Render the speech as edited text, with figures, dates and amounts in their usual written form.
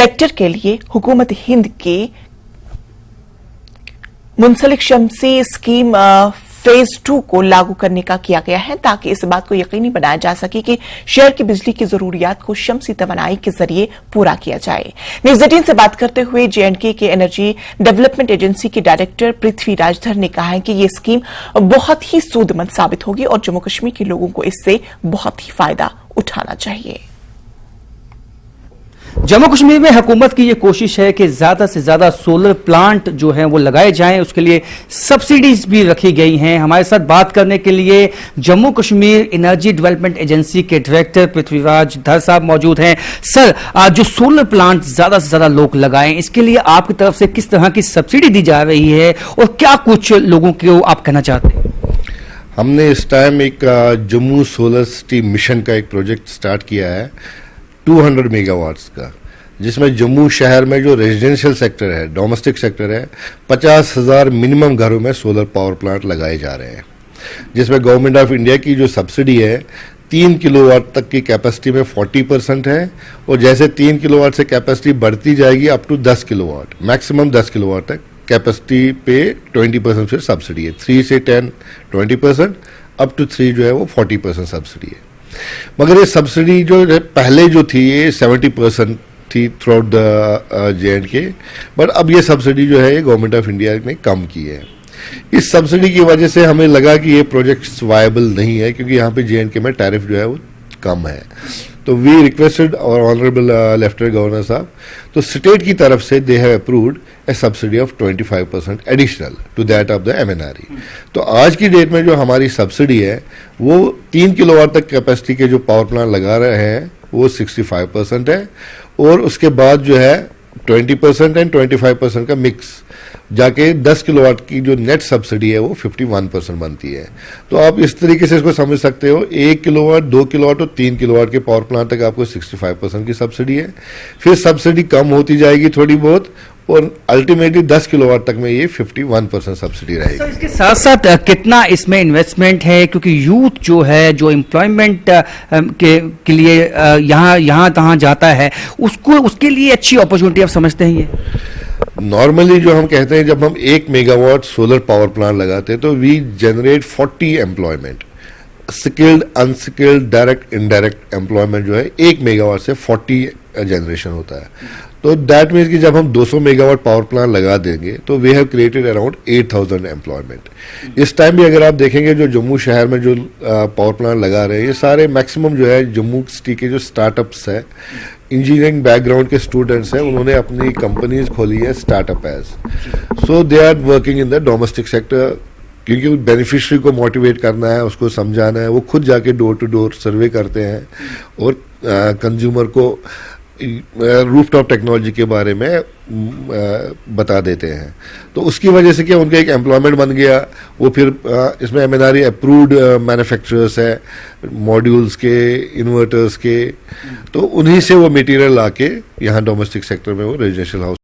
Sector के लिए हुकूमत हिंद की मुंसलिक शमसी स्कीम फेज 2 को लागू करने का किया गया है ताकि इस बात को यकीनी बनाया जा सके कि शहर की बिजली की जरूरियात को शमसी तवानाई के जरिए पूरा किया जाए। न्यूज 18 से बात करते हुए J&K के एनर्जी डेवलपमेंट एजेंसी के डायरेक्टर पृथ्वीराज धर ने कहा है कि ये स्कीम बहुत ही सूदमंद साबित होगी और जम्मू कश्मीर के लोगों को इससे बहुत ही फायदा उठाना चाहिए। जम्मू कश्मीर में हुकूमत की ये कोशिश है कि ज्यादा से ज्यादा सोलर प्लांट जो हैं वो लगाए जाएं, उसके लिए सब्सिडीज भी रखी गई हैं। हमारे साथ बात करने के लिए Jammu Kashmir energy development agency के डायरेक्टर पृथ्वीराज धर साहब मौजूद हैं। सर, जो सोलर प्लांट ज्यादा से ज्यादा लोग लगाएं, इसके लिए आपकी तरफ से किस तरह की सब्सिडी दी जा रही है और क्या कुछ लोगों को आप कहना चाहते हैं? हमने इस टाइम एक जम्मू सोलर सिटी मिशन का एक प्रोजेक्ट स्टार्ट किया है 200 मेगावाट्स का, जिसमें जम्मू शहर में जो रेजिडेंशियल सेक्टर है, डोमेस्टिक सेक्टर है, 50,000 मिनिमम घरों में सोलर पावर प्लांट लगाए जा रहे हैं, जिसमें गवर्नमेंट ऑफ इंडिया की जो सब्सिडी है 3 किलोवाट तक की कैपेसिटी में 40% है, और जैसे 3 किलोवाट से कैपेसिटी बढ़ती जाएगी up to 10 kilowatt, maximum 10 kilowatt तक कैपेसिटी पे 20% फिर सब्सिडी है। 3 से 10 20%, अप टू 3 जो है वो 40% सब्सिडी है। मगर ये सब्सिडी जो पहले जो थी ये 70% थी through out the J&K, but अब ये सब्सिडी जो है गवर्नमेंट ऑफ इंडिया ने कम की है। इस सब्सिडी की वजह से हमें लगा कि ये प्रोजेक्ट्स वायबल नहीं है, क्योंकि यहाँ पे J&K में टैरिफ जो है वो कम है। तो वी रिक्वेस्टेड और ऑनरेबल लेफ्टिनेंट गवर्नर साहब, तो स्टेट की तरफ से they have approved a subsidy of 25% additional to that of the MNRE। तो आज की डेट में जो हमारी सब्सिडी है वो 3 किलोवाट तक कैपेसिटी के जो पावर प्लांट लगा रहे हैं वो 65% है, और उसके बाद जो है 20% एंड 25% का मिक्स जाके 10 किलोवाट की जो नेट सब्सिडी है वो 51% बनती है। तो आप इस तरीके से इसको समझ सकते हो, 1 किलोवाट, 2 किलोवाट और 3 किलोवाट के पावर प्लांट तक आपको 65% की सब्सिडी है, फिर सब्सिडी कम होती जाएगी थोड़ी बहुत, और अल्टीमेटली 10 किलोवाट तक में ये 51% सब्सिडी रहेगी। सर, इसके साथ साथ कितना इसमें इन्वेस्टमेंट है, क्योंकि यूथ जो है जो एम्प्लॉयमेंट के लिए यहाँ तहाँ जाता है, उसके लिए अच्छी अपॉर्चुनिटी आप समझते हैं ये? नॉर्मली जो हम कहते हैं, जब हम 1 मेगावाट सोलर पावर प्लांट लगाते हैं तो we generate 40 employment, skilled, unskilled, direct, indirect employment जो है 1 मेगावाट से 40 जनरेशन होता है। तो दैट मीन्स कि जब हम 200 मेगावाट पावर प्लांट लगा देंगे तो we have created around 8,000 employment. इस टाइम भी अगर आप देखेंगे जो जम्मू शहर में जो पावर प्लांट लगा रहे हैं ये सारे मैक्सिमम जो है जम्मू सिटी के जो स्टार्टअप्स है, इंजीनियरिंग बैकग्राउंड के स्टूडेंट्स हैं, उन्होंने अपनी कंपनीज खोली है startup as, so they are working in the domestic sector, क्योंकि बेनिफिशियरी को मोटिवेट करना है, उसको समझाना है, वो खुद जाके डोर टू डोर सर्वे करते हैं और कंज्यूमर को रूफटॉप टेक्नोलॉजी के बारे में बता देते हैं। तो उसकी वजह से क्या उनका एक एम्प्लॉयमेंट बन गया। वो फिर इसमें MNRE अप्रूव्ड मैन्युफैक्चरर्स है मॉड्यूल्स के, इन्वर्टर्स के, तो उन्हीं से वो मटेरियल लाके यहाँ डोमेस्टिक सेक्टर में वो रेजिडेंशियल हाउस